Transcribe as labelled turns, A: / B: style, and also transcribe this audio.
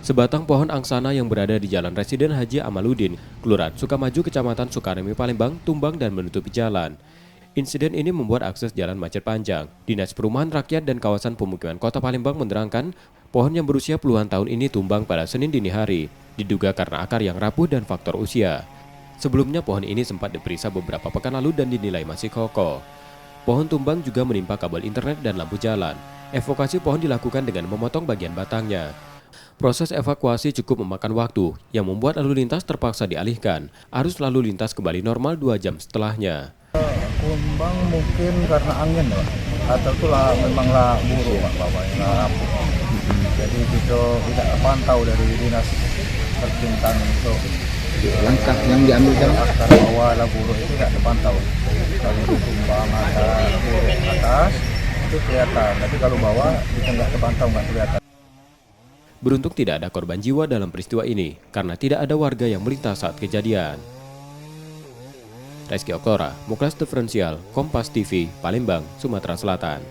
A: Sebatang pohon angsana yang berada di Jalan Residen Haji Amaluddin, Kelurahan Sukamaju, Kecamatan Sukaremi, Palembang, tumbang dan menutupi jalan. Insiden ini membuat akses jalan macet panjang. Dinas Perumahan Rakyat dan Kawasan Pemukiman Kota Palembang menerangkan, pohon yang berusia puluhan tahun ini tumbang pada Senin dini hari, diduga karena akar yang rapuh dan faktor usia. Sebelumnya pohon ini sempat diperiksa beberapa pekan lalu dan dinilai masih kokoh. Pohon tumbang juga menimpa kabel internet dan lampu jalan. Evakuasi pohon dilakukan dengan memotong bagian batangnya. Proses evakuasi cukup memakan waktu, yang membuat lalu lintas terpaksa dialihkan. Arus lalu lintas kembali normal 2 jam setelahnya.
B: Tumbang mungkin karena angin, Pak. Atau itulah memanglah buruk, Pak, bawahnya rapuh. Jadi itu tidak terpantau dari dinas tercinta untuk
C: langkah yang diambil kan
B: akar bawah lah buruk itu tidak terpantau. Kalau di tumbang ada buruk atas itu kelihatan, tapi kalau bawah itu nggak terpantau, nggak kelihatan.
A: Beruntung tidak ada korban jiwa dalam peristiwa ini, karena tidak ada warga yang melintas saat kejadian. Rizky Oktora, Muklas Diferensial, Kompas TV, Palembang, Sumatera Selatan.